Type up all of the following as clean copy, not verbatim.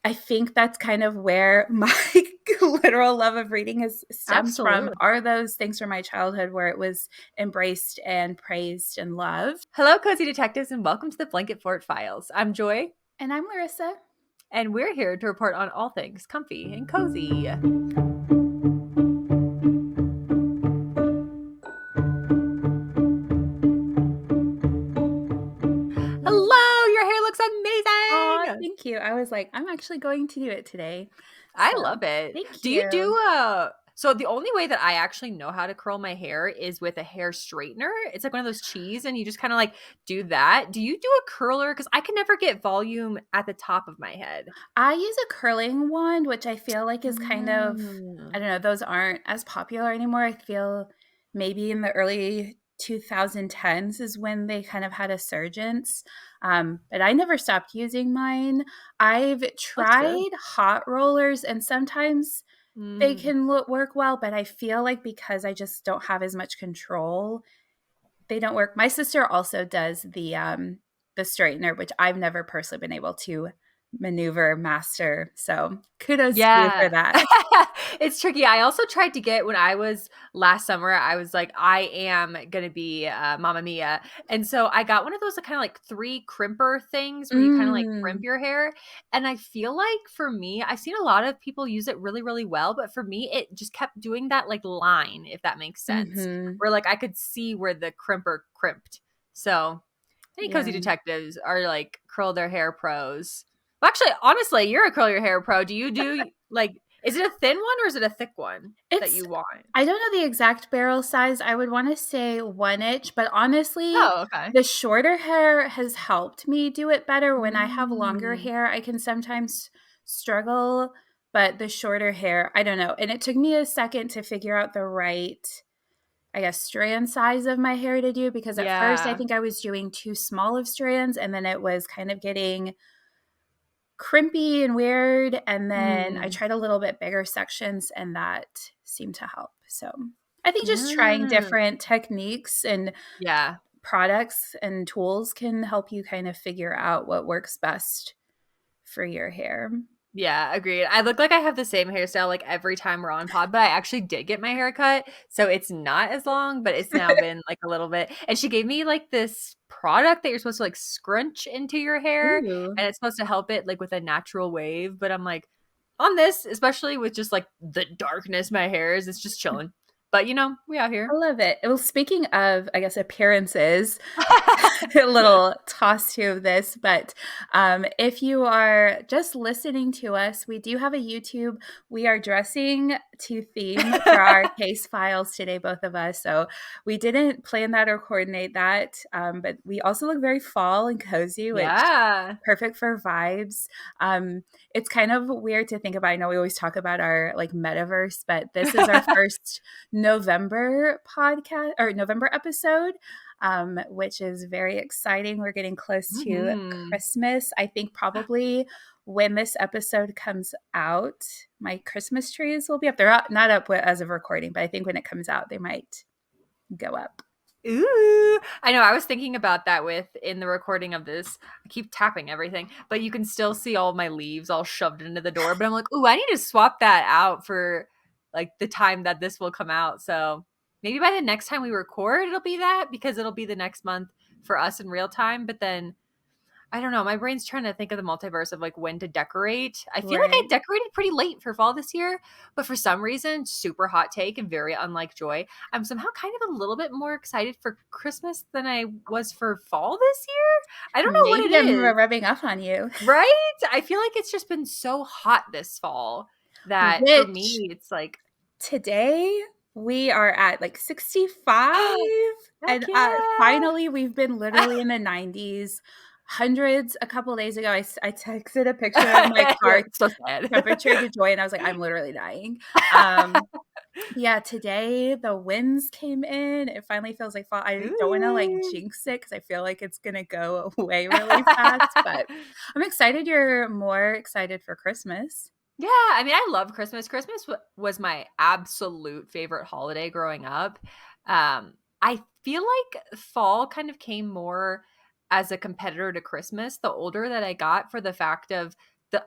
I think that's kind of where my literal love of reading stems from, Absolutely. are those things from my childhood where it was embraced and praised and loved. Hello, cozy detectives, and welcome to the Blanket Fort Files. I'm Joy, And I'm Larissa. and we're here to report on all things comfy and cozy. Hello, your hair looks Oh, amazing. thank you. I was like, I'm actually going to do it today. I So love it. thank Do you you. do so the only way that I actually know how to curl my hair is with a hair straightener. It's like one of those cheese and you just kind of like do that. Do you do a curler? Because I can never get volume at the top of my head. I use a curling wand, which I feel like is kind of, Mm. I don't know, those aren't as popular anymore. I feel maybe in the early 2010s is when they kind of had a surgence. But I never stopped using mine. I've That's good. tried hot rollers, and sometimes they Mm. can work well, but I feel like because I just don't have as much control, they don't work. My sister also does the straightener, which I've never personally been able to maneuver, master. So kudos to you for Yeah. that. It's tricky. I also tried to get when I was last summer, I was like, I am gonna be Mamma Mia. And so I got one of those kind of like 3 crimper things where you kind of like crimp Mm. your hair. And I feel like for me, I've seen a lot of people use it really, really well, but for me, it just kept doing that like line, if that makes sense. Mm-hmm. Where like I could see where the crimper crimped. So any Yeah. cozy detectives are like curl their hair pros. Well, actually, honestly, you're a curl your hair pro. Do you do like is it a thin one or is it a thick one that It's you want? I don't know the exact barrel size. I would want to say 1 inch, but honestly, Oh, okay. the shorter hair has helped me do it better. When I have longer Mm. hair, I can sometimes struggle, but the shorter hair, I don't know. And it took me a second to figure out the right, I guess, strand size of my hair to do, because at first I Yeah. think I was doing too small of strands, and then it was kind of getting crimpy and weird. And then I Mm. tried a little bit bigger sections, and that seemed to help. So I think just trying Mm. different techniques and Yeah. products and tools can help you kind of figure out what works best for your hair. Yeah, agreed. I look like I have the same hairstyle like every time we're on pod, but I actually did get my hair cut. So it's not as long, but it's now been like a little bit. And she gave me like this product that you're supposed to like scrunch into your hair Ooh, and it's supposed to help it like with a natural wave. But I'm like, on this, especially with just like the darkness my hair is, it's just chilling. But you know, we out I here. love it. Well, speaking of, I guess, appearances, a little toss to of this, but if you are just listening to us, we do have a YouTube. We are dressing to theme for our case files today, both of us. So we didn't plan that or coordinate that, but we also look very fall and cozy, which Yeah. perfect for vibes. It's kind of weird to think about. I know we always talk about our like metaverse, but this is our first November podcast or November episode, which is very exciting. We're getting close to Mhm. Christmas. I think probably when this episode comes out, my Christmas trees will be up. They're not up as of recording, but I think when it comes out, they might go up. Ooh, I know. I was thinking about that with in the recording of this. I keep tapping everything, but you can still see all my leaves all shoved into the door. But I'm like, ooh, I need to swap that out for like the time that this will come out. So maybe by the next time we record, it'll be that because it'll be the next month for us in real time. But then I don't know. My brain's trying to think of the multiverse of like when to decorate. I feel like I Right. decorated pretty late for fall this year, but for some reason, super hot take and very unlike Joy, I'm somehow kind of a little bit more excited for Christmas than I was for fall this year. I don't know what it Maybe I'm is, rubbing off on you. right? I feel like it's just been so hot this fall that for Which me, it's like, today we are at like 65, heck and yeah. finally we've been literally in the 90s. Hundreds a couple days ago, I texted a picture of my You're car like, so sad. temperature to Joy, and I was like, I'm literally dying. Um, yeah, today the winds came in. It finally feels like fall. I don't want to like Ooh. jinx it because I feel like it's gonna go away really fast, but I'm excited you're more excited for Christmas. Yeah, I mean, I love Christmas. Christmas was my absolute favorite holiday growing up. I feel like fall kind of came more as a competitor to Christmas the older that I got for the fact of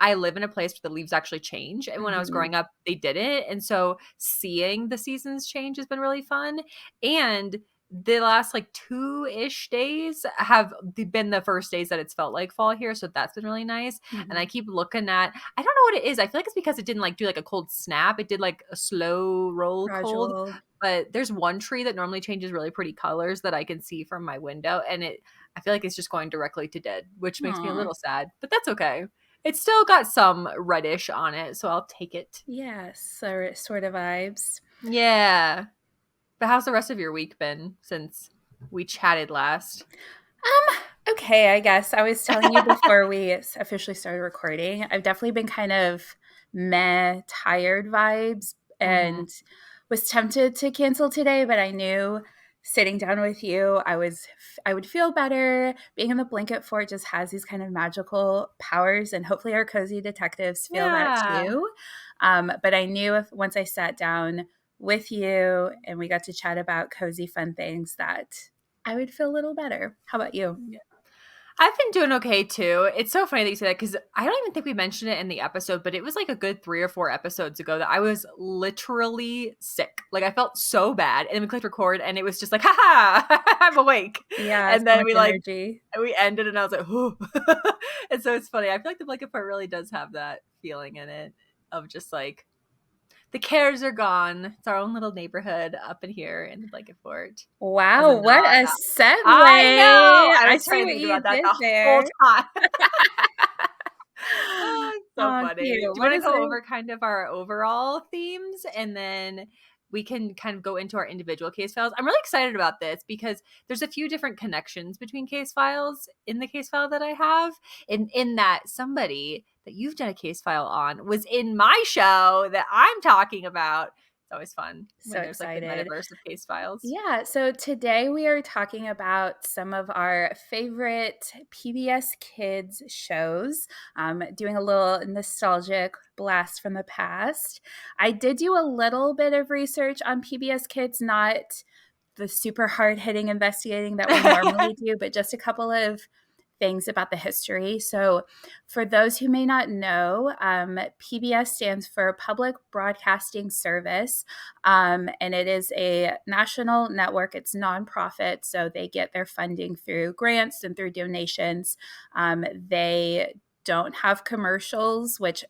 I live in a place where the leaves actually change. And when I was Mhm. growing up, they didn't. And so seeing the seasons change has been really fun. And the last like 2-ish days have been the first days that it's felt like fall here. So that's been really nice. And I Mhm. keep looking at, I don't know what it is. I feel like it's because it didn't like do like a cold snap. It did like a slow roll cold. Gradual. But there's one tree that normally changes really pretty colors that I can see from my window. And I feel like it's just going directly to dead, which makes me a Aw. little sad, but that's okay. It's still got some reddish on it, so I'll take it. Yeah, sort of vibes. Yeah. But how's the rest of your week been since we chatted last? Okay, I guess. I was telling you before we officially started recording, I've definitely been kind of meh, tired vibes Mm-hmm. and was tempted to cancel today, but I knew sitting down with you, I would feel better. Being in the blanket fort just has these kind of magical powers, and hopefully our cozy detectives feel that Yeah. too. But I knew if once I sat down with you and we got to chat about cozy fun things that I would feel a little better. How about you? I've been doing okay too. It's so funny that you say that because I don't even think we mentioned it in the episode, but it was like a good 3 or 4 episodes ago that I was literally sick. Like I felt so bad. And then we clicked record and it was just like, haha, I'm awake. Yeah, And so then much energy. we ended and I was like, oh. And so it's funny. I feel like the blanket part really does have that feeling in it of just like the cares are gone. It's our own little neighborhood up in here in the blanket fort. As a Wow, what nod. a I know. segue. I I was see trying to what think you about that did the whole there. time. Oh, it's so Oh, funny. Do cute. you What want to is go it? over kind of our overall themes and then we can kind of go into our individual case files? I'm really excited about this because there's a few different connections between case files in the case file that I have. In that somebody that you've done a case file on was in my show that I'm talking about. It's always fun So when there's like the excited. metaverse of case files. Yeah, so today we are talking about some of our favorite PBS Kids shows, doing a little nostalgic blast from the past. I did do a little bit of research on PBS Kids, not the super hard hitting investigating that we normally do, but just a couple of things about the history. So, for those who may not know, PBS stands for Public Broadcasting Service, and it is a national network. It's nonprofit, so they get their funding through grants and through donations. They don't have commercials, which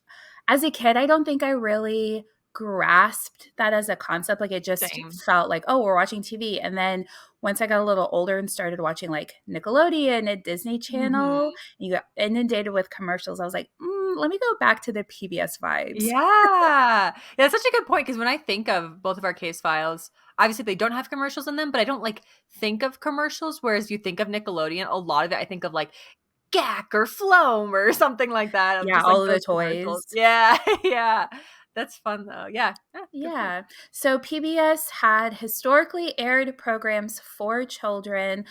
as a kid, I don't think I really grasped that as a concept. Like it just Same. felt like, oh, we're watching TV. And then once I got a little older and started watching like Nickelodeon and Disney Mhm. Channel, you got inundated with commercials. I was like, let me go back to the PBS vibes. Yeah. That's such a good point because when I think of both of our case files, obviously they don't have commercials in them, but I don't like think of commercials. Whereas you think of Nickelodeon, a lot of it I think of like Gak or Floam or something like that of Yeah, just all like of those the commercials. toys. Yeah. Yeah. That's fun though. Yeah. Yeah. Good point. Yeah. So PBS had historically aired programs for children,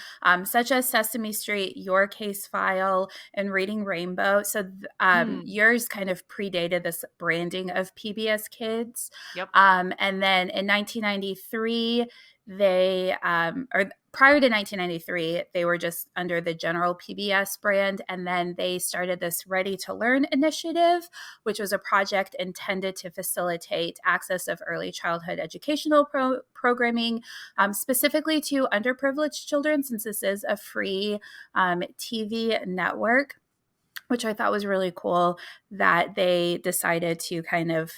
such as Sesame Street, Your Case File, and Reading Rainbow. So Mm. yours kind of predated this branding of PBS Kids. Yep. And then in 1993, or prior to 1993, they were just under the general PBS brand. And then they started this Ready to Learn initiative, which was a project intended to facilitate access of early childhood educational programming, specifically to underprivileged children, since this is a free TV network, which I thought was really cool that they decided to kind of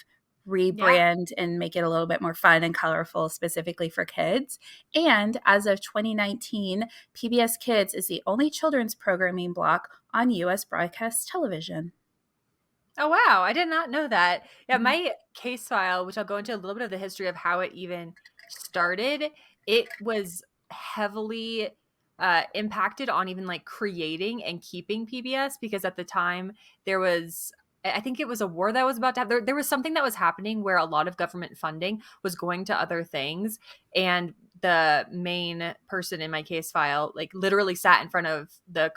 Yeah. rebrand and make it a little bit more fun and colorful specifically for kids. And as of 2019, PBS Kids is the only children's programming block on US broadcast television. Oh wow, I did not know that. Yeah, Mhm. my case file, which I'll go into a little bit of the history of how it even started, it was heavily impacted on even like creating and keeping PBS because at the time there was I think it was a war that was about to happen. There was something that was happening where a lot of government funding was going to other things. And the main person in my case file, like, literally sat in front of the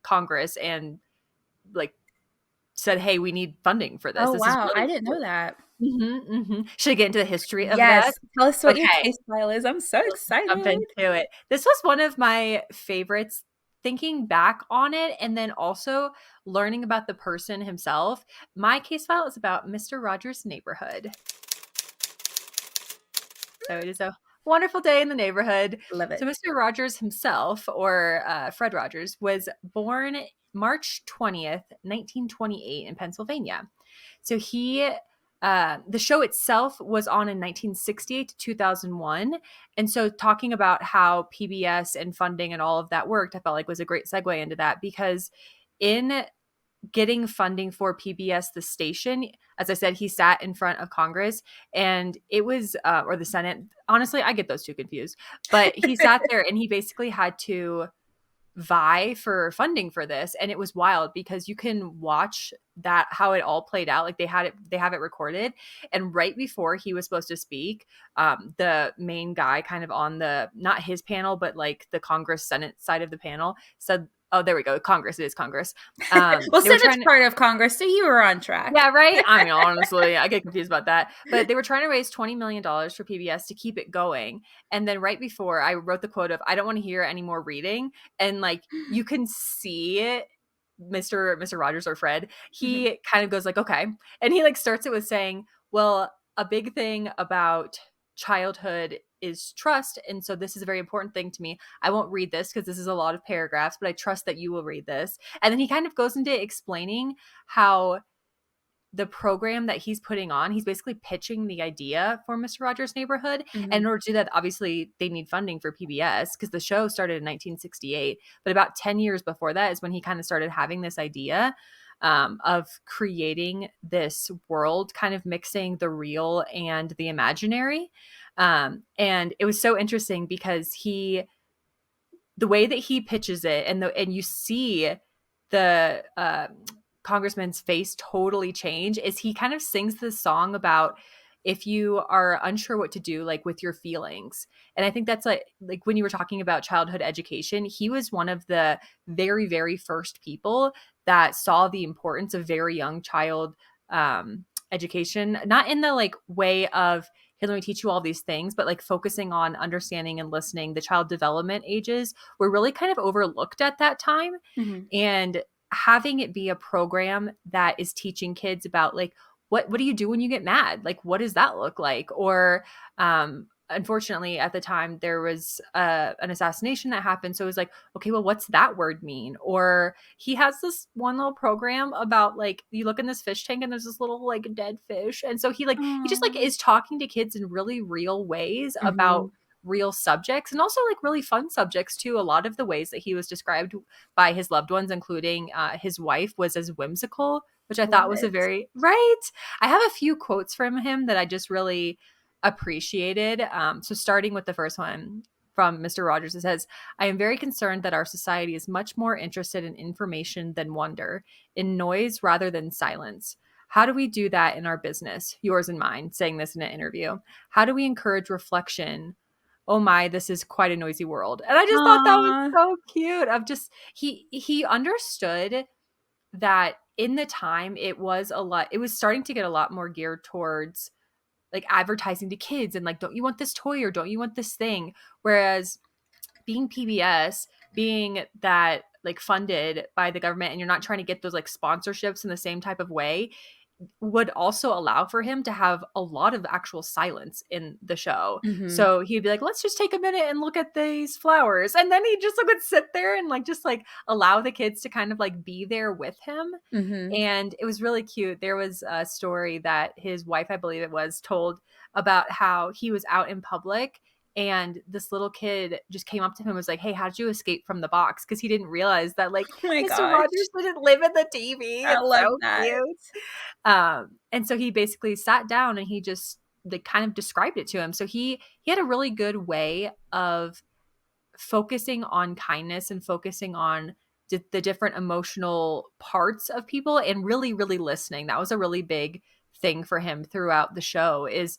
Congress and like said, "Hey, we need funding for this. Oh, This is wow. I really didn't know cool." that. Should I get into the history of that? Yes. Tell us what your Okay, case file is. I'm so let's jump excited. into it. This was one of my favorites thinking back on it and then also learning about the person himself, my case file is about Mr. Rogers' Neighborhood. So it is a wonderful day in the neighborhood. Love So it. Mr. Rogers himself, or Fred Rogers, was born March 20th, 1928 in Pennsylvania. So the show itself was on in 1968 to 2001. And so talking about how PBS and funding and all of that worked, I felt like was a great segue into that, because in getting funding for PBS, the station, as I said, he sat in front of Congress, and it was, or the Senate. Honestly, I get those two confused. But he sat there and he basically had to vie for funding for this. And it was wild because you can watch that, how it all played out. Like they have it recorded. And right before he was supposed to speak, the main guy kind of on the, not his panel, but like the Congress Senate side of the panel said, oh, there we go. Congress, it is Congress. Well, They were Senate's trying to, part of Congress, so you were on track. yeah, right. I mean, honestly, I get confused about that. But they were trying to raise $20 million for PBS to keep it going. And then right before, I wrote the quote of, I don't want to hear any more reading. And like you can see it, Mr. Rogers, or Fred, Mhm. he kind of goes like, okay. And he like starts it with saying, well, a big thing about childhood is trust. And so this is a very important thing to me. I won't read this because this is a lot of paragraphs, but I trust that you will read this. And then he kind of goes into explaining how the program that he's putting on, he's basically pitching the idea for Mr. Rogers' Neighborhood. And in Mhm. order to do that, obviously they need funding for PBS because the show started in 1968. But about 10 years before that is when he kind of started having this idea, of creating this world, kind of mixing the real and the imaginary. And it was so interesting because the way that he pitches it, and you see the congressman's face totally change, is he kind of sings this song about if you are unsure what to do, like with your feelings. And I think that's like when you were talking about childhood education, he was one of the very, very first people that saw the importance of very young child education, not in the like way of, here, let me teach you all these things, but like focusing on understanding and listening. The child development ages were really kind of overlooked at that time. Mhm. And having it be a program that is teaching kids about like, what do you do when you get mad? Like, what does that look like? Or unfortunately at the time there was an assassination that happened, so it was like, okay, well, what's that word mean? Or he has this one little program about like, you look in this fish tank and there's this little like dead fish, and so he just like Aw. is talking to kids in really real ways about Mhm. real subjects, and also like really fun subjects too. A lot of the ways that he was described by his loved ones, including his wife, was as whimsical, which I thought Love was a it. very right. I have a few quotes from him that I just really appreciated. So starting with the first one from Mr. Rogers, it says, I am very concerned that our society is much more interested in information than wonder, in noise rather than silence. How do we do that in our business, yours and mine, saying this in an interview? How do we encourage reflection? Oh my, this is quite a noisy world. And I just thought that was Aw. so cute. Of just he understood that in the time it was starting to get a lot more geared towards like advertising to kids and like, don't you want this toy or don't you want this thing? Whereas being PBS, being that like funded by the government, and you're not trying to get those like sponsorships in the same type of way, would also allow for him to have a lot of actual silence in the show. Mhm. So he'd be like, let's just take a minute and look at these flowers. And then he just like would sit there and like just like allow the kids to kind of like be there with him. Mhm. And it was really cute. There was a story that his wife, I believe it was, told about how he was out in public and this little kid just came up to him and was like, hey, how did you escape from the box? Because he didn't realize that like Oh my Mr. gosh. Rogers didn't live in the TV. I It's love so that. cute. And so he basically sat down and he just like kind of described it to him. So he had a really good way of focusing on kindness and focusing on the different emotional parts of people and really, really listening. That was a really big thing for him throughout the show, is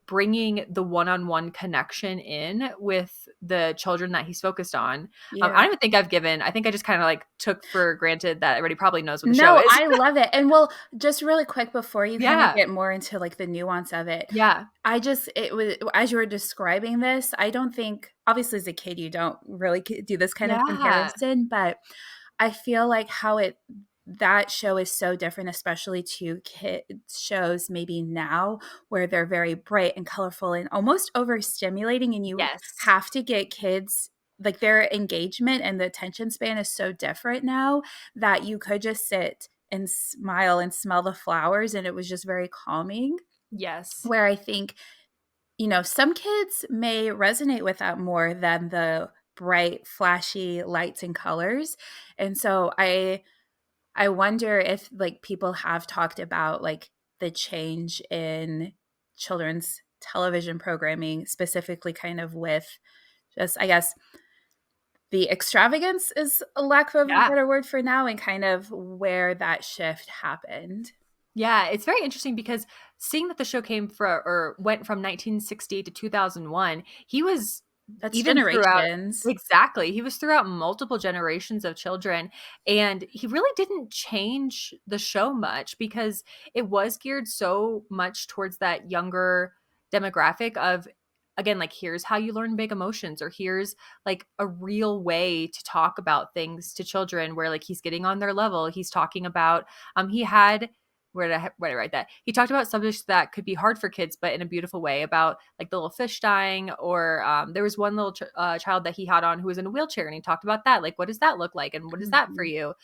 bringing the one-on-one connection in with the children that he's focused on. I Yeah. don't even think I think I just kind of like took for granted that everybody probably knows what the show No, is. I love it. And well, just really quick before you kind of Yeah. get more into like the nuance of it, Yeah. it was as you were describing this, I don't think obviously as a kid you don't really do this kind of Yeah. comparison, but I feel like how it that show is so different, especially to kids shows maybe now where they're very bright and colorful and almost overstimulating, and you Yes. have to get kids like their engagement and the attention span is so different now that you could just sit and smile and smell the flowers and it was just very calming. Yes. Where I think, some kids may resonate with that more than the bright, flashy lights and colors. And so I wonder if like people have talked about like the change in children's television programming, specifically kind of with just, I guess, the extravagance is a lack of a Yeah. better word for now, and kind of where that shift happened. Yeah, it's very interesting because seeing that the show came from or went from 1960 to 2001, he was That's even throughout generations. exactly. He was throughout multiple generations of children, and he really didn't change the show much because it was geared so much towards that younger demographic of again like here's how you learn big emotions or here's like a real way to talk about things to children where like he's getting on their level. He's talking about he had where did I write that? He talked about subjects that could be hard for kids, but in a beautiful way about like the little fish dying, or there was one little child that he had on who was in a wheelchair, and he talked about that. Like, what does that look like, and what is that for Mhm. you?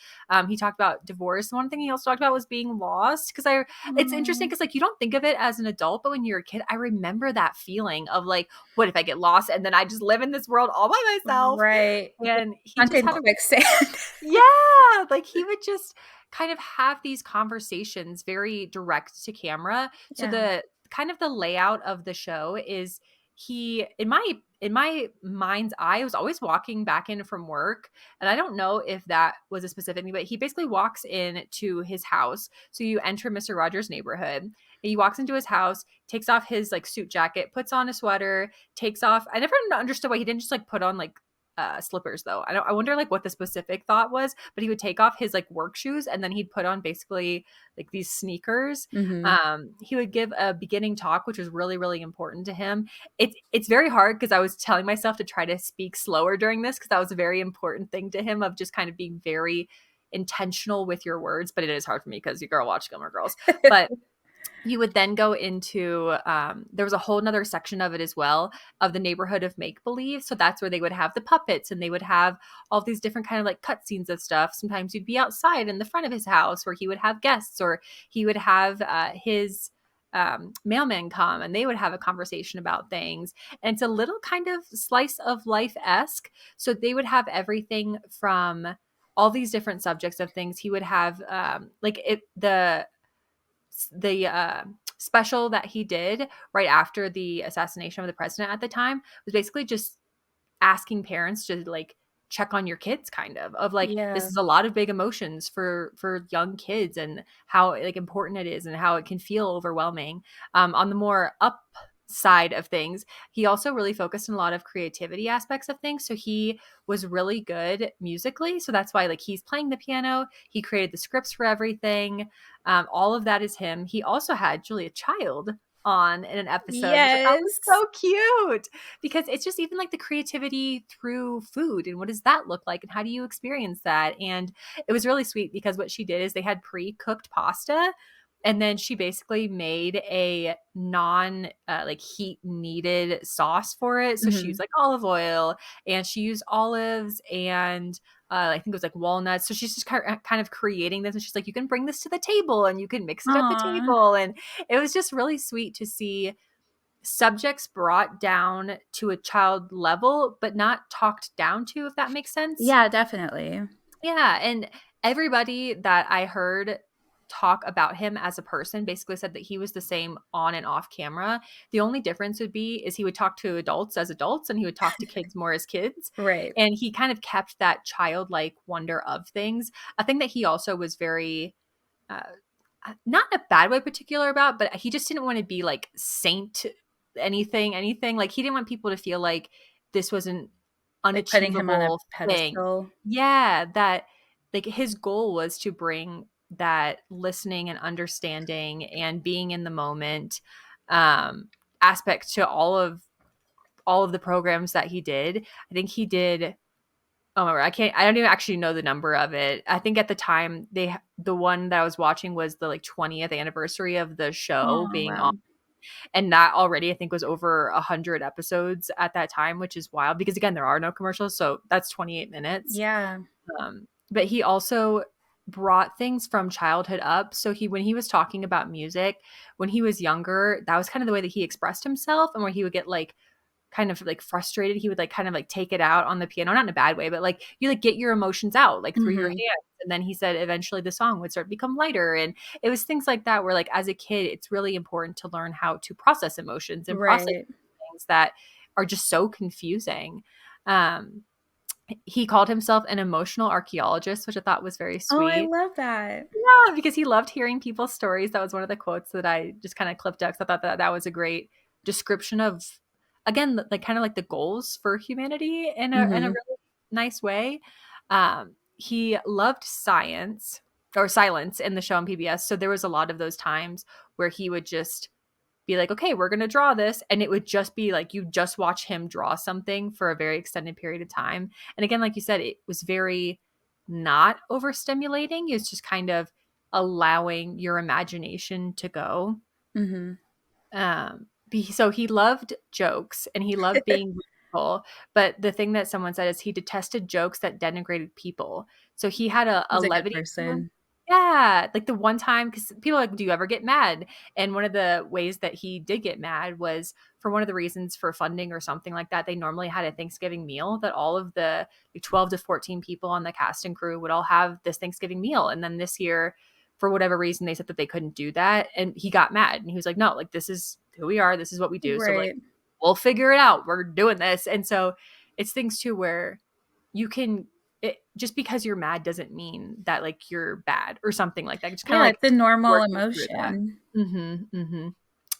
He talked about divorce. One thing he also talked about was being lost, because it's interesting Aw. because like you don't think of it as an adult, but when you're a kid, I remember that feeling of like, what if I get lost and then I just live in this world all by myself? Right. And he Sunk just in had a quicksand. yeah, like he would just kind of have these conversations very direct to camera. So Yeah. the kind of the layout of the show is he in my mind's eye was always walking back in from work, and I don't know if that was a specific thing, but he basically walks in to his house. So you enter Mr. Rogers' neighborhood, and he walks into his house, takes off his like suit jacket, puts on a sweater, takes off. I never understood why he didn't just like put on like slippers though. I wonder like what the specific thought was, but he would take off his like work shoes and then he'd put on basically like these sneakers. Mhm. He would give a beginning talk, which was really, really important to him. It's very hard because I was telling myself to try to speak slower during this because that was a very important thing to him of just kind of being very intentional with your words. But it is hard for me because you girl watch Gilmore Girls. But you would then go into there was a whole nother section of it as well of the neighborhood of make believe. So that's where they would have the puppets and they would have all these different kind of like cutscenes of stuff. Sometimes you'd be outside in the front of his house where he would have guests, or he would have his mailman come and they would have a conversation about things. And it's a little kind of slice of life esque. So they would have everything from all these different subjects of things. He would have like it the special that he did right after the assassination of the president at the time was basically just asking parents to like check on your kids of like this Yeah. is a lot of big emotions for young kids and how like important it is and how it can feel overwhelming. On the more up side of things, he also really focused on a lot of creativity aspects of things, so he was really good musically, so that's why like he's playing the piano, he created the scripts for everything. All of that is him. He also had Julia Child on in an episode, which I thought was Yes. so cute because it's just even like the creativity through food and what does that look like and how do you experience that. And it was really sweet because what she did is they had pre-cooked pasta and then she basically made a non like heat needed sauce for it. So she used Mhm. like olive oil and she used olives and I think it was like walnuts. So she's just kind of creating this, and she's like, you can bring this to the table and you can mix it at the Aw. table. And it was just really sweet to see subjects brought down to a child level, but not talked down to, if that makes sense. Yeah, definitely. Yeah, and everybody that I heard talk about him as a person basically said that he was the same on and off camera. The only difference would be is he would talk to adults as adults and he would talk to kids more as kids. Right. And he kind of kept that childlike wonder of things. A thing that he also was very uh, not in a bad way particular about, but he just didn't want to be like saint anything. Like, he didn't want people to feel like this was an Like putting him on a unachievable thing. pedestal. Yeah, that like his goal was to bring that listening and understanding and being in the moment um aspect to all of the programs that he did. I think he did, oh my word, I don't even actually know the number of it. I think at the time the one that I was watching was the like 20th anniversary of the show Oh, being on, wow. and that already I think was over 100 episodes at that time, which is wild because again there are no commercials, so that's 28 minutes. Yeah. But he also brought things from childhood up. So he, when he was talking about music when he was younger, that was kind of the way that he expressed himself, and where he would get like kind of like frustrated, he would like kind of like take it out on the piano, not in a bad way, but like you like get your emotions out like through your Mhm. hands. And then he said eventually the song would start to become lighter. And it was things like that where like as a kid, it's really important to learn how to process emotions and process Right. things that are just so confusing. Um, he called himself an emotional archaeologist, which I thought was very Oh, I sweet. love that. Yeah, because he loved hearing people's stories. That was one of the quotes that I just kind of clipped out because I thought that that was a great description of, again, like kind of like the goals for humanity in a Mhm. really nice way. He loved science or silence in the show on PBS, so there was a lot of those times where he would just be like, okay, we're going to draw this. And it would just be like, you just watch him draw something for a very extended period of time. And again, like you said, it was very not overstimulating. It's just kind of allowing your imagination to go. Mhm. So he loved jokes and he loved being relatable. But the thing that someone said is he detested jokes that denigrated people. So he had a He's a good levity to him. person. Yeah, like the one time, because people are like, do you ever get mad? And one of the ways that he did get mad was for one of the reasons for funding or something like that. They normally had a Thanksgiving meal that all of the like, 12 to 14 people on the cast and crew would all have this Thanksgiving meal. And then this year, for whatever reason, they said that they couldn't do that. And he got mad and he was like, no, like this is who we are. This is what we do. So like, Right. we'll figure it out. We're doing this. And so it's things too where you can, just because you're mad doesn't mean that like you're bad or something like that. Just kind of Yeah, like it's a normal working through that. emotion.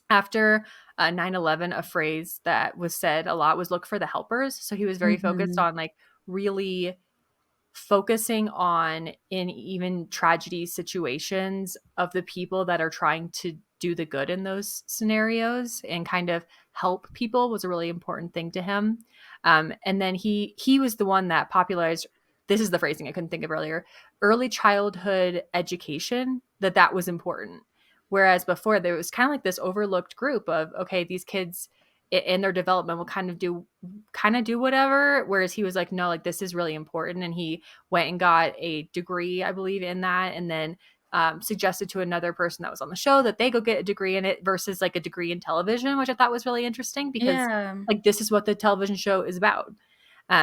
After 9/11, a phrase that was said a lot was look for the helpers. So he was very focused Mhm. on like really focusing on in even tragedy situations of the people that are trying to do the good in those scenarios and kind of help people was a really important thing to him. And then he was the one that popularized, this is the phrasing I couldn't think of earlier, early childhood education, that was important. Whereas before there was kind of like this overlooked group of, okay, these kids in their development will kind of do whatever, whereas he was like, no, like this is really important. And he went and got a degree, I believe, in that, and then suggested to another person that was on the show that they go get a degree in it versus like a degree in television, which I thought was really interesting because Yeah. like this is what the television show is about.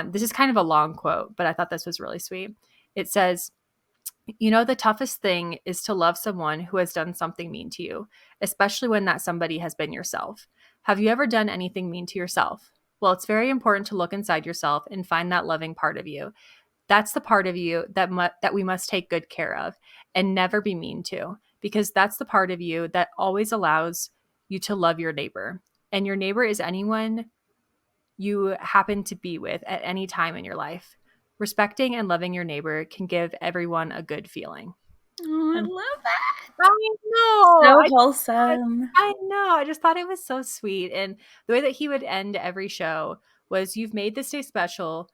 This is kind of a long quote, but I thought this was really sweet. It says, you know, the toughest thing is to love someone who has done something mean to you, especially when that somebody has been yourself. Have you ever done anything mean to yourself? Well, it's very important to look inside yourself and find that loving part of you. That's the part of you that we must take good care of and never be mean to, because that's the part of you that always allows you to love your neighbor. And your neighbor is anyone you happen to be with at any time in your life. Respecting and loving your neighbor can give everyone a good feeling. Oh, I And love that. I know. So Thought- wholesome. I know. I just thought it was so sweet. And the way that he would end every show was, you've made this day special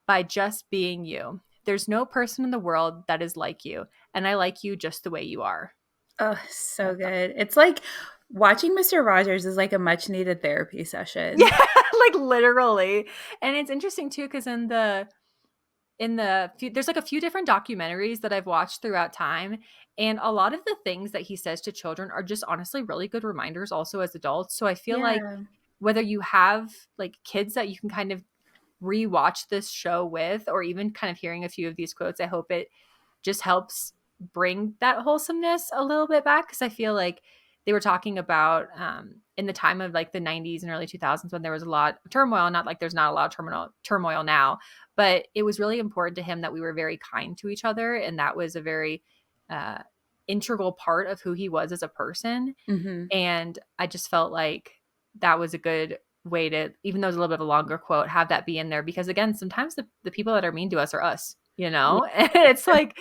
by just being you. There's no person in the world that is like you, and I like you just the way you are. Oh, so good. It's like watching Mr. Rogers is like a much needed therapy session. Yeah, like literally. And it's interesting too because there's like a few different documentaries that I've watched throughout time, and a lot of the things that he says to children are just honestly really good reminders also as adults. So I feel like Yeah. whether you have like kids that you can kind of rewatch this show with, or even kind of hearing a few of these quotes, I hope it just helps bring that wholesomeness a little bit back, because I feel like they were talking about in the time of like the 90s and early 2000s when there was a lot of turmoil, not like there's not a lot of turmoil now, but it was really important to him that we were very kind to each other, and that was a very integral part of who he was as a person. Mhm. And I just felt like that was a good way to, even though it's a little bit of a longer quote, have that be in there, because again, sometimes the people that are mean to us are us, you Yeah. know. And it's like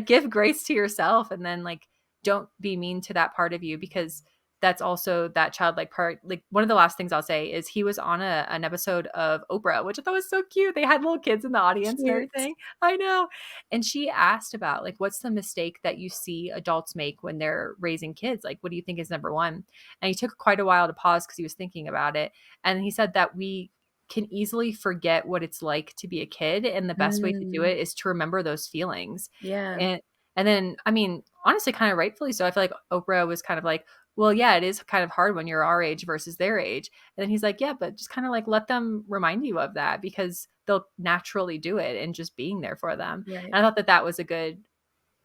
give grace to yourself, and then like don't be mean to that part of you, because that's also that childlike part. Like one of the last things I'll say is he was on an episode of Oprah, which I thought was so cute. They had little kids in the audience and Cute. everything. I know. And she asked about like, what's the mistake that you see adults make when they're raising kids? Like, what do you think is number one? And he took quite a while to pause because he was thinking about it. And he said that we can easily forget what it's like to be a kid. And the best way to do Mm, it is to remember those feelings. yeah. And and then, I mean, honestly, kind of rightfully so. I feel like Oprah was kind of like, well, yeah, it is kind of hard when you're our age versus their age. And then he's like, yeah, but just kind of like let them remind you of that, because they'll naturally do it, and just being there for them. Right. And I thought that that was a good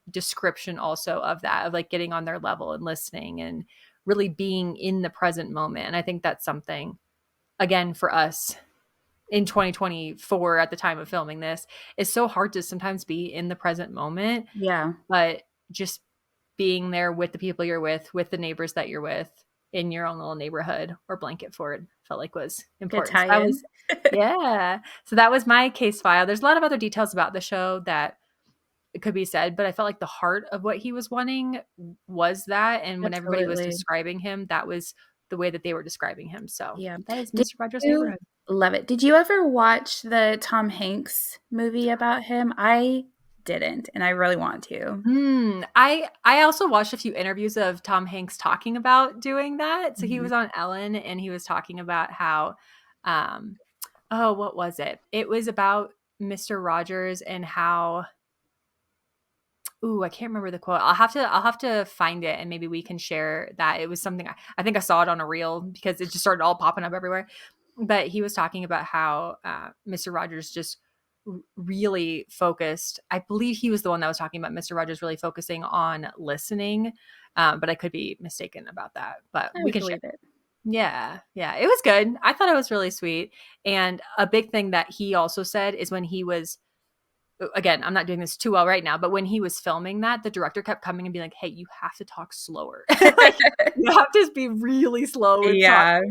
description also of that, of like getting on their level and listening and really being in the present moment. And I think that's something, again, for us in 2024 at the time of filming this, is so hard to sometimes be in the present moment, Yeah. but just being there with the people you're with the neighbors that you're with in your own little neighborhood or blanket fort, felt like was Good important. So that tie-in. was, yeah. So that was my case file. There's a lot of other details about the show that it could be said, but I felt like the heart of what he was wanting was that. And when everybody was Absolutely. describing him, that was the way that they were describing him. So Yeah. that is Did Mr. Rogers' you Neighborhood. love it? Did you ever watch the Tom Hanks movie about him? I didn't, and I really want to. I also watched a few interviews of Tom Hanks talking about doing that. So he Mhm. was on Ellen and he was talking about how, um, oh, what was it? It was about Mr. Rogers and how, ooh, I can't remember the quote. I'll have to find it and maybe we can share that. It was something I think I saw it on a reel because it just started all popping up everywhere. But he was talking about how Mr. Rogers just really focused. I believe he was the one that was talking about Mr. Rogers really focusing on listening. But I could be mistaken about that. But I we would can share. believe it. Yeah, yeah, it was good. I thought it was really sweet. And a big thing that he also said is when he was, again, I'm not doing this too well right now, but when he was filming that, the director kept coming and being like, "Hey, you have to talk slower. Like, you have to be really slow with talking." Yeah.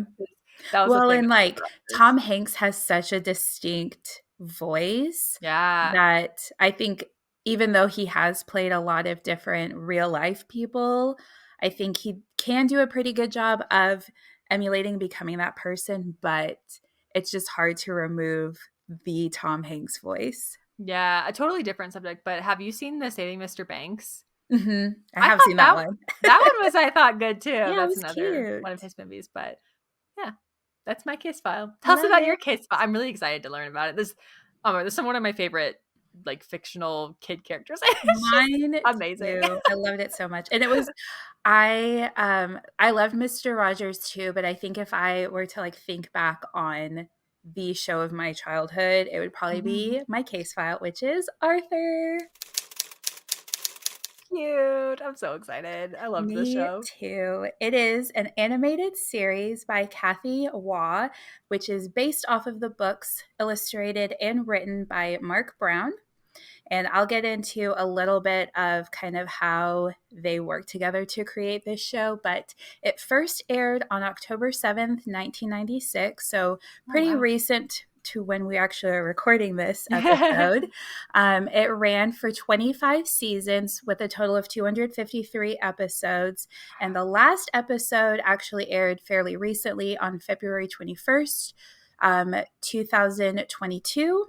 That was the Well, thing and, with like, Mr. Rogers. Tom Hanks has such a distinct voice Yeah. that I think even though he has played a lot of different real life people, I think he can do a pretty good job of emulating becoming that person, but it's just hard to remove the Tom Hanks voice. Yeah, a totally different subject, but have you seen The Saving Mr. Banks? Mhm. I I have thought seen that that one. that one was, I thought, good too. Yeah, it That's was another one of cute. his movies, but yeah, that's my case file. Tell us Love about your it. case file. I'm really excited to learn about it. This is one of my favorite like fictional kid characters. It's just Mine amazing. too. I loved it so much. And it was I loved Mister Rogers too, but I think if I were to, like, think back on the show of my childhood, it would probably Mhm. be my case file, which is Arthur. Cute. I'm so excited. I loved this Me show. too. It is an animated series by Kathy Waugh, which is based off of the books illustrated and written by Mark Brown. And I'll get into a little bit of kind of how they work together to create this show. But it first aired on October 7th, 1996. So Oh pretty wow. recent to when we actually are recording this episode. It ran for 25 seasons with a total of 253 episodes. And the last episode actually aired fairly recently on February 21st, 2022.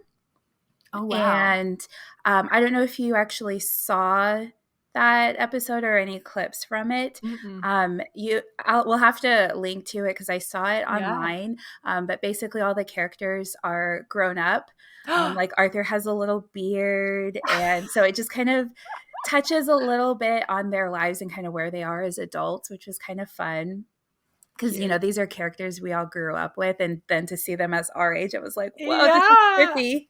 Oh wow. And I don't know if you actually saw that episode or any clips from it. Mm-mm. We'll have to link to it because I saw it Yeah. online. But basically, all the characters are grown up. Like Arthur has a little beard, and so it just kind of touches a little bit on their lives and kind of where they are as adults, which was kind of fun. Because Cute. these are characters we all grew up with, and then to see them as our age, it was like, whoa, this is Yeah. trippy.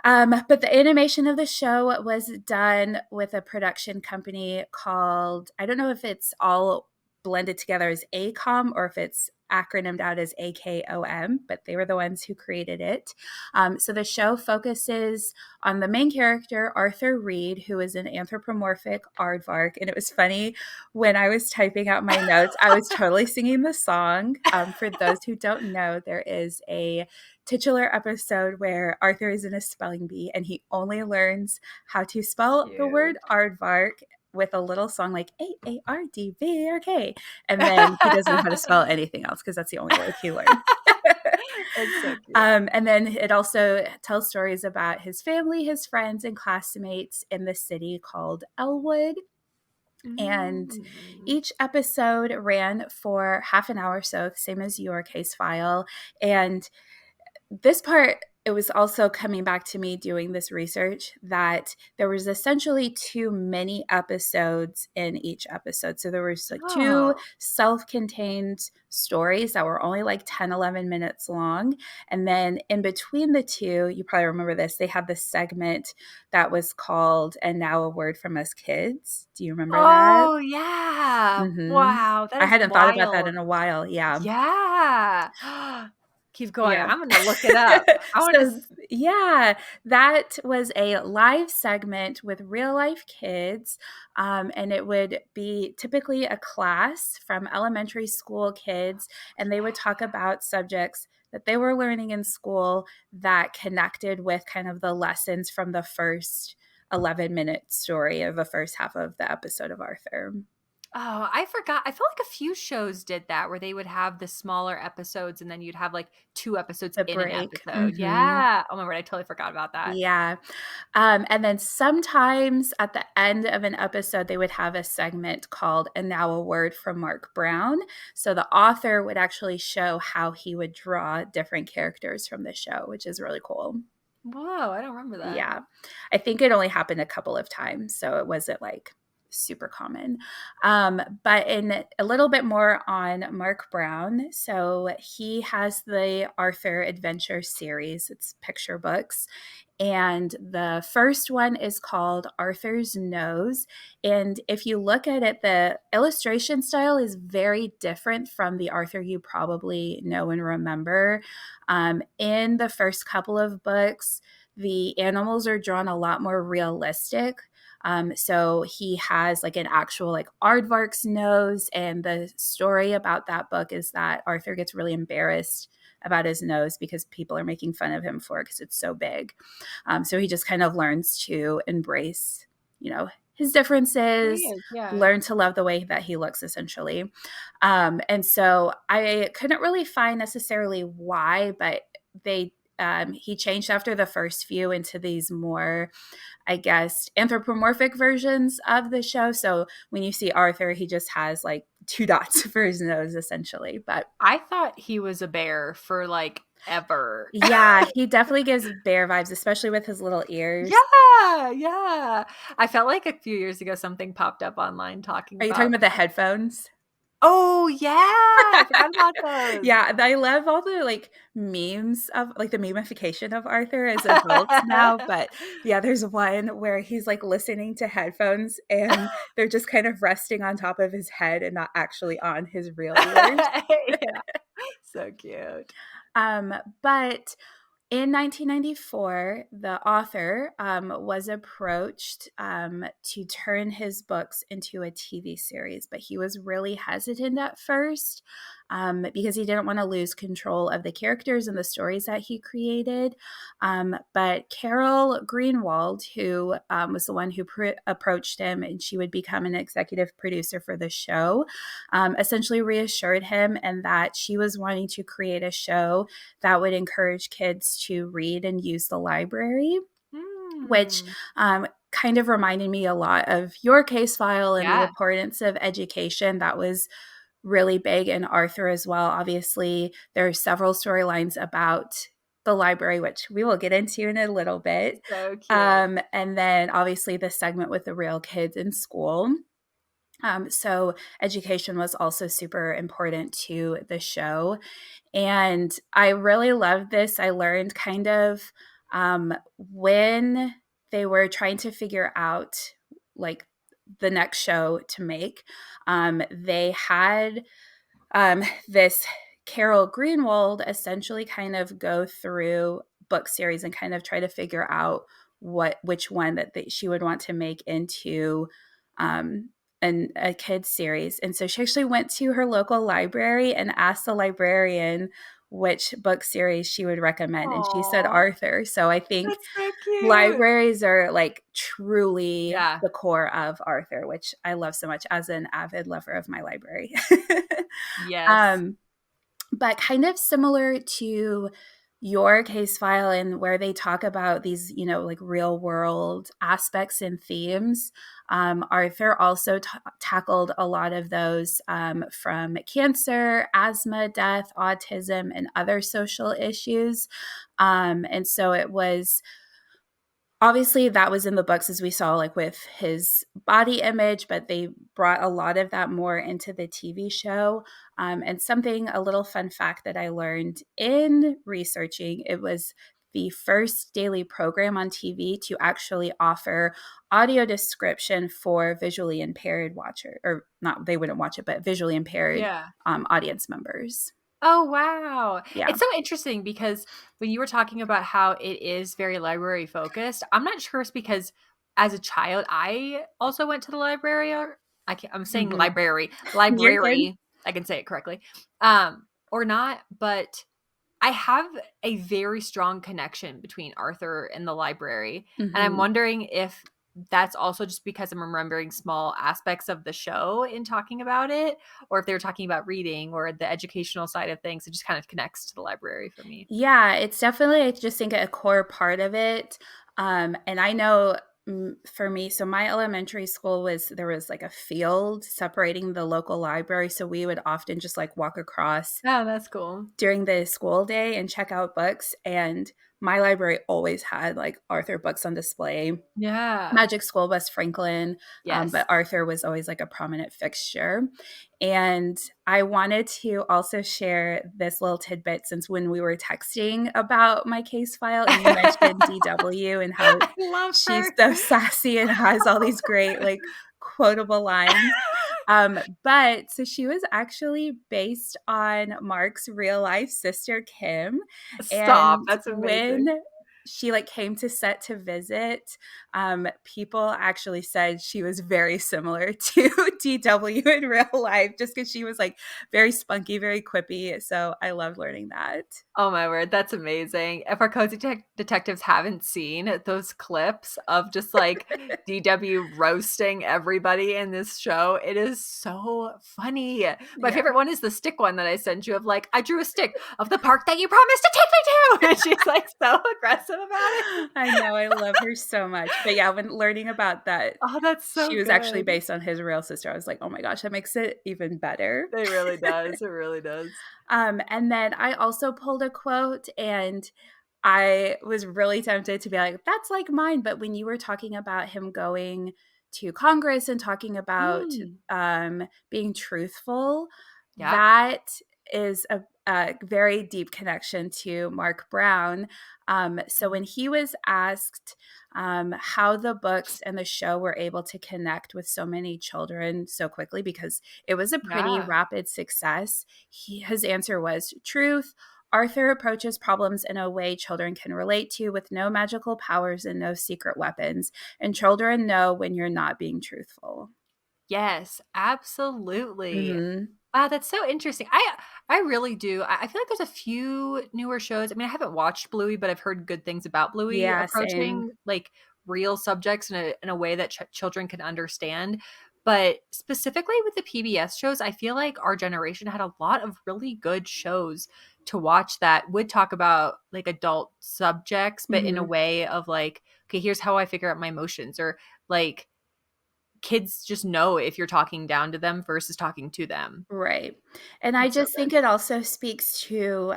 But the animation of the show was done with a production company called, I don't know if it's all blended together as ACOM or if it's acronymed out as AKOM, but they were the ones who created it. So the show focuses on the main character, Arthur Reed, who is an anthropomorphic aardvark. And it was funny when I was typing out my notes, I was totally singing the song. For those who don't know, there is a titular episode where Arthur is in a spelling bee and he only learns how to spell the word Cute. aardvark with a little song like AARDVRK. And then he doesn't know how to spell anything else because that's the only word he learned. That's so cute. And then it also tells stories about his family, his friends, and classmates in the city called Elwood. And Mm. each episode ran for half an hour, so same as your case file. And this part, it was also coming back to me doing this research that there was essentially too many episodes in each episode. So there was like two Oh. self-contained stories that were only like 10, 11 minutes long. And then in between the two, you probably remember this, they had this segment that was called "And Now a Word from Us Kids." Do you remember that? Oh, yeah. Mm-hmm. Wow, that I is hadn't thought about that wild. in a while. Yeah. Yeah. Keep going. Yeah. I'm gonna look it up. I wanna So, yeah, that was a live segment with real life kids. And it would be typically a class from elementary school kids, and they would talk about subjects that they were learning in school that connected with kind of the lessons from the first 11-minute story of the first half of the episode of Arthur. Oh, I forgot. I feel like a few shows did that where they would have the smaller episodes and then you'd have like 2 episodes The in an break. episode. Mhm. Yeah. Oh my word, I totally forgot about that. Yeah. And then sometimes at the end of an episode, they would have a segment called "And Now a Word from Mark Brown." So the author would actually show how he would draw different characters from the show, which is really cool. Whoa, I don't remember that. Yeah. I think it only happened a couple of times, so it wasn't like super common. But in a little bit more on Mark Brown, so he has the Arthur Adventure series. It's picture books. And the first one is called Arthur's Nose. And if you look at it, the illustration style is very different from the Arthur you probably know and remember. In the first couple of books, the animals are drawn a lot more realistic. So he has like an actual like aardvark's nose, and the story about that book is that Arthur gets really embarrassed about his nose because people are making fun of him for it because it's so big. So he just kind of learns to embrace, his Who he differences, is, yeah. learn to love the way that he looks, essentially. And so I couldn't really find necessarily why, but he changed after the first few into these more, I guess, anthropomorphic versions of the show. So when you see Arthur, he just has like 2 dots for his nose, essentially. But I thought he was a bear for like ever. yeah, he definitely gives bear vibes, especially with his little ears. Yeah, yeah. I felt like a few years ago something popped up online talking Are you talking about about the headphones? Oh, yeah, I forgot about those. Yeah, I love all the like memes of like the memification of Arthur as adults now. But yeah, there's one where he's like listening to headphones and they're just kind of resting on top of his head and not actually on his real ears. Yeah, so cute. But in 1994, the author was approached to turn his books into a TV series, but he was really hesitant at first because he didn't want to lose control of the characters and the stories that he created. But Carol Greenwald, who was the one who approached him, and she would become an executive producer for the show, essentially reassured him and that she was wanting to create a show that would encourage kids to read and use the library, which Mm. kind of reminded me a lot of your case file and the Yeah, importance of education. That was really big in Arthur as well. Obviously, there are several storylines about the library, which we will get into in a little bit. so cute. And then obviously the segment with the real kids in school. So education was also super important to the show. And I really loved this. I learned kind of when they were trying to figure out like the next show to make, they had this Carol Greenwald essentially kind of go through book series and kind of try to figure out which one that she would want to make into a kids series. And so she actually went to her local library and asked the librarian which book series she would recommend, and she said Aw, Arthur. So I think that's so cute. libraries are like truly Yeah. the core of Arthur, which I love so much as an avid lover of my library. Yes. um, but kind of similar to your case file, and where they talk about these, like real world aspects and themes. Arthur also tackled a lot of those, from cancer, asthma, death, autism, and other social issues. And so it was obviously that was in the books, as we saw, like with his body image, but they brought a lot of that more into the TV show. And something, a little fun fact that I learned in researching, it was the first daily program on TV to actually offer audio description for visually impaired watcher, or not, they wouldn't watch it, but visually impaired Yeah. audience members. Oh, wow. Yeah. It's so interesting because when you were talking about how it is very library focused, I'm not sure it's because as a child, I also went to the library, or I'm saying Mm-hmm. You're good. library, I can say it correctly, or not, but I have a very strong connection between Arthur and the library. And I'm Mm-hmm. wondering if that's also just because I'm remembering small aspects of the show in talking about it, or if they were talking about reading or the educational side of things. It just kind of connects to the library for me. Yeah, it's definitely, I just think, a core part of it. And I know, for me, so my elementary school there was like a field separating the local library. So we would often just like walk across Oh, that's cool. during the school day and check out books. And my library always had like Arthur books on display. Yeah. Magic School Bus Franklin, Yes. but Arthur was always like a prominent fixture. And I wanted to also share this little tidbit, since when we were texting about my case file and you mentioned DW and how I love she's her. so sassy and has all these great like quotable lines. But so she was actually based on Mark's real life sister, Kim. Stop. And That's amazing. when she like came to set to visit, people actually said she was very similar to DW in real life, just because she was like very spunky, very quippy. So I loved learning that. Oh my word, that's amazing. If our cozy detectives haven't seen those clips of just like DW roasting everybody in this show, it is so funny. My Yeah, favorite one is the stick one that I sent you of like, I drew a stick of the park that you promised to take me to. And she's like so aggressive about it. I know. I love her so much. But yeah, when learning about that, Oh, that's she so was actually good. based on his real sister, I was like, oh my gosh, that makes it even better. It really does. It really does. And then I also pulled a quote, and I was really tempted to be like, that's like mine. But when you were talking about him going to Congress and talking about Mm. being truthful, Yep. that is a very deep connection to Mark Brown. So when he was asked how the books and the show were able to connect with so many children so quickly, because it was a pretty Yeah. rapid success, his answer was truth. Arthur approaches problems in a way children can relate to, with no magical powers and no secret weapons. And children know when you're not being truthful. Yes, absolutely. Hmm. Wow, that's so interesting. I really do. I feel like there's a few newer shows. I mean, I haven't watched Bluey, but I've heard good things about Bluey Yeah, same. approaching like real subjects in a way that children can understand. But specifically with the PBS shows, I feel like our generation had a lot of really good shows to watch that would talk about like adult subjects, but in a Hmm. way of like, okay, here's how I figure out my emotions, or like kids just know if you're talking down to them versus talking to them. Right. And I It's so just think good. it also speaks to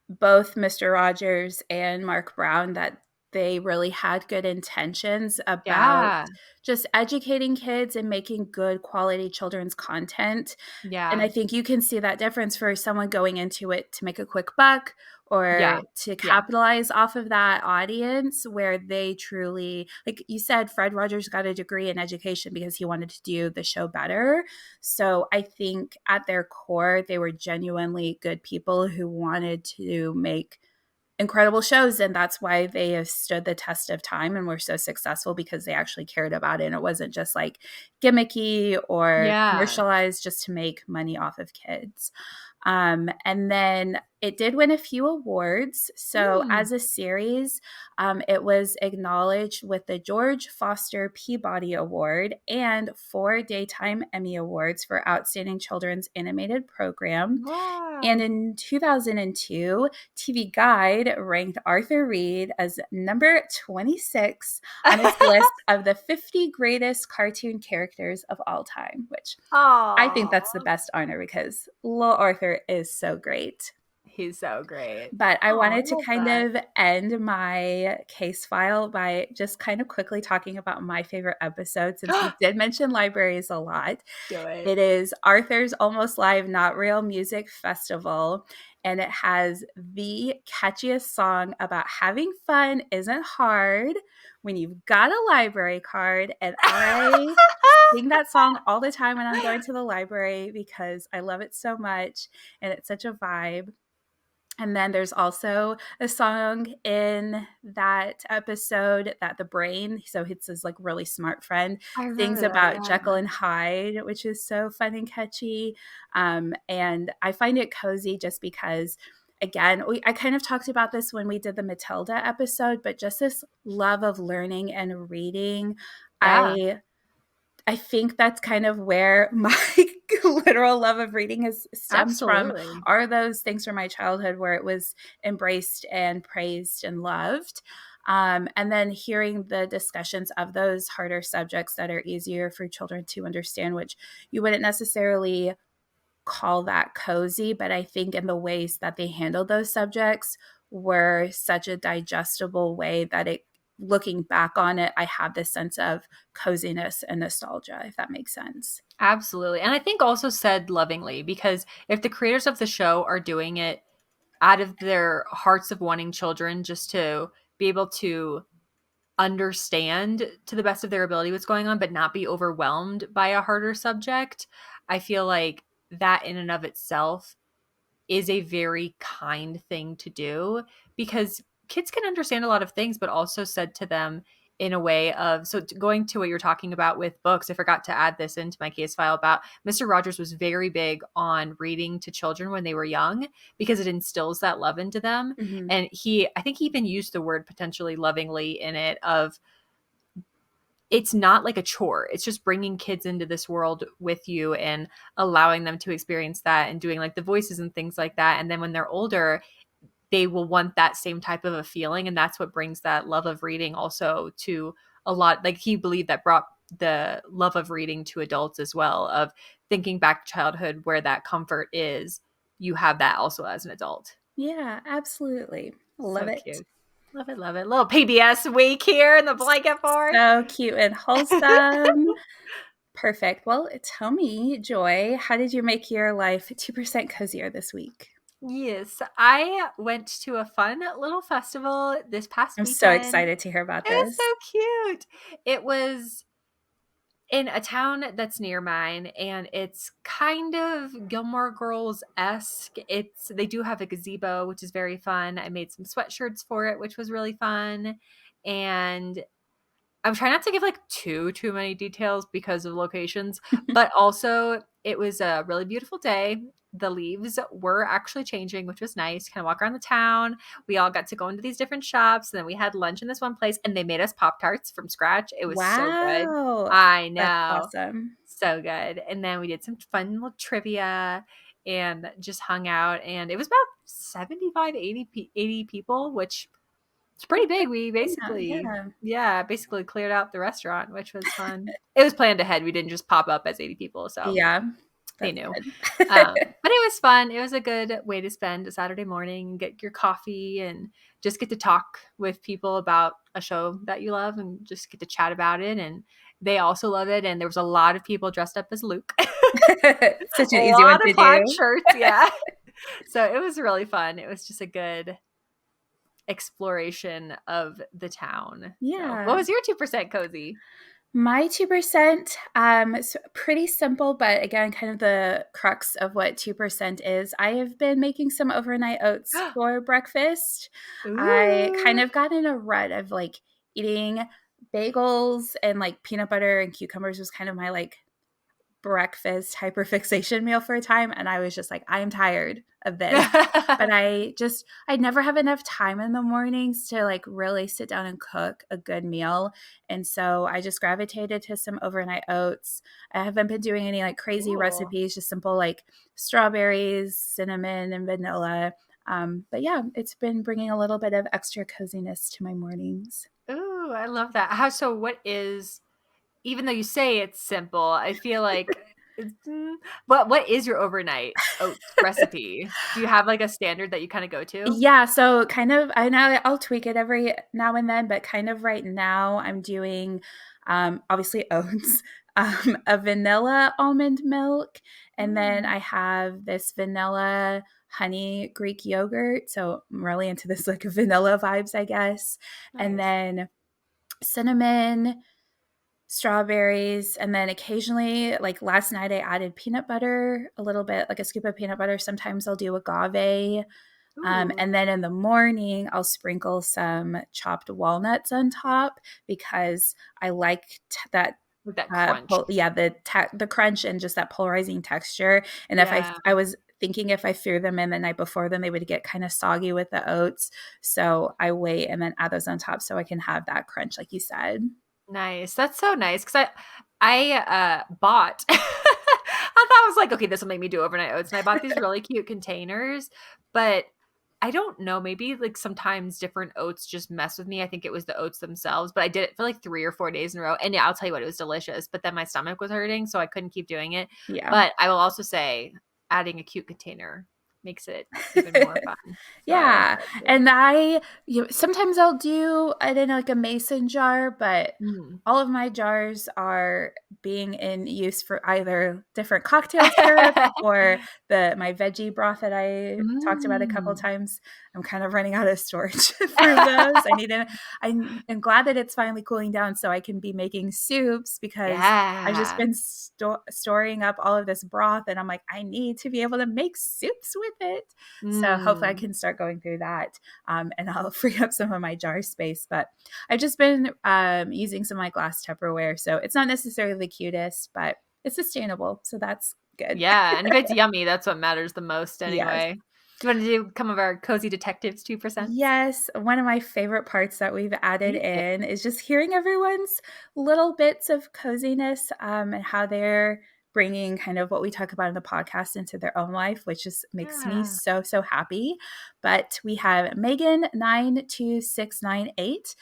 both Mr. Rogers and Mark Brown that they really had good intentions about Yeah. just educating kids and making good quality children's content. And Yeah. I think you can see that difference for someone going into it to make a quick buck or Yeah. to Yeah. capitalize off of that audience, where they truly, like you said, Fred Rogers got a degree in education because he wanted to do the show better. So I think at their core, they were genuinely good people who wanted to make incredible shows, and that's why they have stood the test of time and were so successful, because they actually cared about it and it wasn't just like gimmicky or Yeah. commercialized just to make money off of kids. And then it did win a few awards. So Mm. as a series, it was acknowledged with the George Foster Peabody Award and 4 Daytime Emmy Awards for Outstanding Children's Animated Program. And Wow. in 2002, TV Guide ranked Arthur Reed as number 26 on its list of the 50 greatest cartoon characters of all time, which I think Oh, that's the best honor because Little Arthur is so great. he's so great. But I Oh, I wanted to love kind that. of end my case file by just kind of quickly talking about my favorite episode, since we did mention libraries a lot. Do it. It is Arthur's Almost Live Not Real Music Festival, and it has the catchiest song about having fun isn't hard when you've got a library card. And I sing that song all the time when I'm going to the library because I love it so much and it's such a vibe. And then there's also a song in that episode that the brain, so it's his like really smart friend, I sings remember that, about yeah. Jekyll and Hyde, which is so fun and catchy. And I find it cozy just because, again, I kind of talked about this when we did the Matilda episode, but just this love of learning and reading. Yeah, I think that's kind of where my literal love of reading stems from, absolutely. are those things from my childhood where it was embraced and praised and loved. And then hearing the discussions of those harder subjects that are easier for children to understand, which you wouldn't necessarily call that cozy, but I think in the ways that they handled those subjects were such a digestible way that it, looking back on it, I have this sense of coziness and nostalgia, if that makes sense. Absolutely. And I think also said lovingly, because if the creators of the show are doing it out of their hearts of wanting children just to be able to understand to the best of their ability what's going on, but not be overwhelmed by a harder subject, I feel like that in and of itself is a very kind thing to do, because kids can understand a lot of things, but also said to them in a way of, so going to what you're talking about with books, I forgot to add this into my case file about Mr. Rogers was very big on reading to children when they were young because it instills that love into them. Mm-hmm. And I think he even used the word potentially lovingly in it of, it's not like a chore. It's just bringing kids into this world with you and allowing them to experience that and doing like the voices and things like that. And then when they're older, they will want that same type of a feeling. And that's what brings that love of reading also to a lot. Like he believed that brought the love of reading to adults as well, of thinking back to childhood where that comfort is. You have that also as an adult. Yeah, absolutely. Love So it. cute. Love it, love it. Little PBS week here in the blanket fort. So cute and wholesome. Perfect. Well, tell me, Joy, how did you make your life 2% cozier this week? Yes, I went to a fun little festival this past I'm so weekend. excited to hear about It was this. so cute. It was in a town that's near mine, and it's kind of Gilmore Girls esque. They do have a gazebo, which is very fun. I made some sweatshirts for it, which was really fun. And I'm trying not to give like too many details because of locations, but also it was a really beautiful day. The leaves were actually changing, which was nice. Kind of walk around the town. We all got to go into these different shops, and then we had lunch in this one place, and they made us Pop Tarts from scratch. It was so good. Wow. I That's know, awesome. so good. And then we did some fun little trivia and just hung out, and it was about 75, 80 people, which it's pretty big. We basically, Yeah. yeah, basically cleared out the restaurant, which was fun. It was planned ahead. We didn't just pop up as 80 people. So Yeah. They That's knew. good. But it was fun. It was a good way to spend a Saturday morning, get your coffee and just get to talk with people about a show that you love and just get to chat about it. And they also love it. And there was a lot of people dressed up as Luke. Such A an easy one lot of to plaid do. shirts. Yeah. So it was really fun. It was just a good exploration of the town. So what Yeah. was your 2% cozy? My 2%, pretty simple, but again, kind of the crux of what 2% is. I have been making some overnight oats for breakfast. I kind Ooh. of got in a rut of like eating bagels and like peanut butter and cucumbers was kind of my like breakfast hyperfixation meal for a time. And I was just like, I am tired of this. But I never have enough time in the mornings to like really sit down and cook a good meal. And so I just gravitated to some overnight oats. I haven't been doing any like crazy Cool. recipes, just simple like strawberries, cinnamon, and vanilla. But yeah, it's been bringing a little bit of extra coziness to my mornings. Ooh, I love that. What is, even though you say it's simple, I feel like what is your overnight oats recipe? Do you have like a standard that you kind of go to? Yeah, so kind of I know I'll tweak it every now and then, but kind of right now I'm doing obviously oats, a vanilla almond milk, and then Mm, I have this vanilla honey Greek yogurt. So I'm really into this like vanilla vibes, I guess. And nice. then cinnamon, strawberries, and then occasionally, like last night, I added peanut butter, a little bit, like a scoop of peanut butter. Sometimes I'll do agave. Ooh, And then in the morning, I'll sprinkle some chopped walnuts on top because I like that. with that crunch. Yeah, the crunch and just that polarizing texture. And if Yeah, I was thinking if I threw them in the night before, then they would get kind of soggy with the oats. So I wait and then add those on top so I can have that crunch, like you said. nice. That's so nice because I bought. I thought I was like, okay, this will make me do overnight oats, and I bought these really cute containers, but I don't know, maybe like sometimes different oats just mess with me. I think it was the oats themselves, but I did it for like 3 or 4 days in a row. And yeah, I'll tell you what, it was delicious, but then my stomach was hurting, so I couldn't keep doing it. Yeah. But I will also say adding a cute container makes it even more fun. So Yeah, that's good. and sometimes I'll do it in like a mason jar, but Mm. all of my jars are being in use for either different cocktail syrup or the my veggie broth that I talked about a couple Mm. times. I'm kind of running out of storage for those. I'm glad that it's finally cooling down so I can be making soups because I've just Yeah. been storing up all of this broth and I'm like, I need to be able to make soups with it. So hopefully I Mm. can start going through that and I'll free up some of my jar space. But I've just been using some of my glass Tupperware. So it's not necessarily the cutest, but it's sustainable. So that's good. Yeah, and if it's yummy, that's what matters the most Yes. anyway. Do you wanna do some of our cozy detectives 2%? Yes, one of my favorite parts that we've added Music. in is just hearing everyone's little bits of coziness and how they're bringing kind of what we talk about in the podcast into their own life, which just makes me Yeah. so, so happy. But we have Megan92698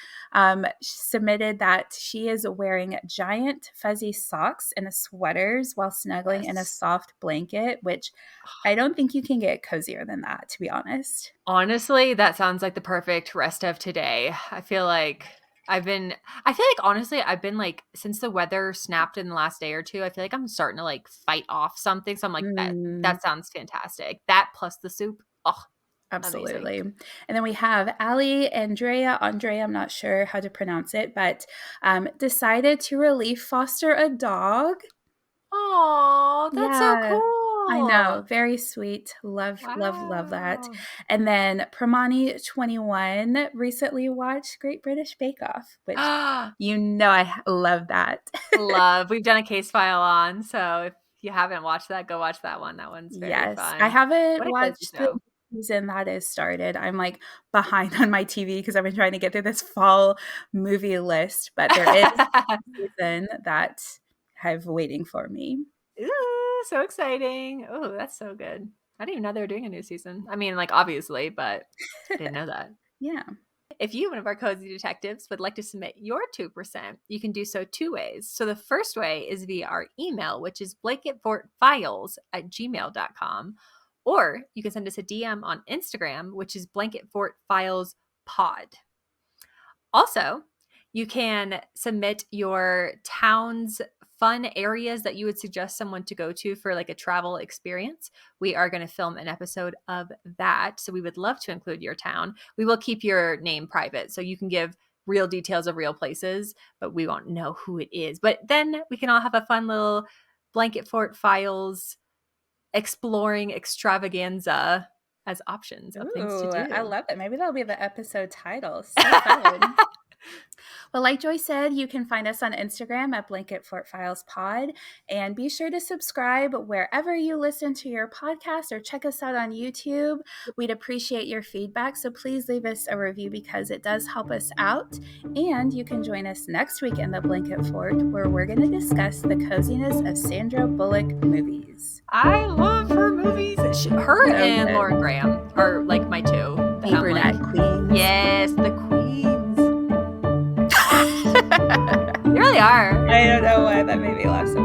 submitted that she is wearing giant fuzzy socks and sweaters while snuggling in a Yes. soft blanket, which I don't think you can get cozier than that, to be honest. Honestly, that sounds like the perfect rest of today. I feel like honestly, I've been like since the weather snapped in the last day or 2, I feel like I'm starting to like fight off something. So I'm like Mm. that sounds fantastic. That plus the soup. Oh, amazing. Absolutely. And then we have Ali Andrea, I'm not sure how to pronounce it, but decided to relief foster a dog. Oh, that's so Yeah, I know. cool. Very sweet. Love, love, love that. Wow. And then Pramani21 recently watched Great British Bake Off, which I love that. Love. We've done a case file on, so if you haven't watched that, go watch that one. That one's very Yes, I fun. haven't What a cozy watched the show. season that is started. I'm, like, behind on my TV because I've been trying to get through this fall movie list, but there is a season that have waiting for me. Ooh, so exciting. Oh, that's so good. I didn't even know they were doing a new season. I mean, like, obviously, but I didn't know that. Yeah. If you, one of our cozy detectives, would like to submit your 2%, you can do so 2 ways. So the first way is via our email, which is blanketfortfiles@gmail.com. Or you can send us a DM on Instagram, which is blanketfortfilespod. Also, you can submit your town's fun areas that you would suggest someone to go to for like a travel experience. We are going to film an episode of that. So we would love to include your town. We will keep your name private, so you can give real details of real places, but we won't know who it is. But then we can all have a fun little Blanket Fort Files exploring extravaganza as options of things to Ooh, do. I love it. Maybe that'll be the episode title. So fun. Well, like Joy said, you can find us on Instagram at Blanket Fort Files Pod, and be sure to subscribe wherever you listen to your podcast or check us out on YouTube. We'd appreciate your feedback, so please leave us a review because it does help us out. And you can join us next week in the Blanket Fort, where we're going to discuss the coziness of Sandra Bullock movies. I love her movies. Her So and good. Lauren Graham are like my two. The I'm brunette like, queens. yes, the queens. They really are. I don't know why that made me laugh so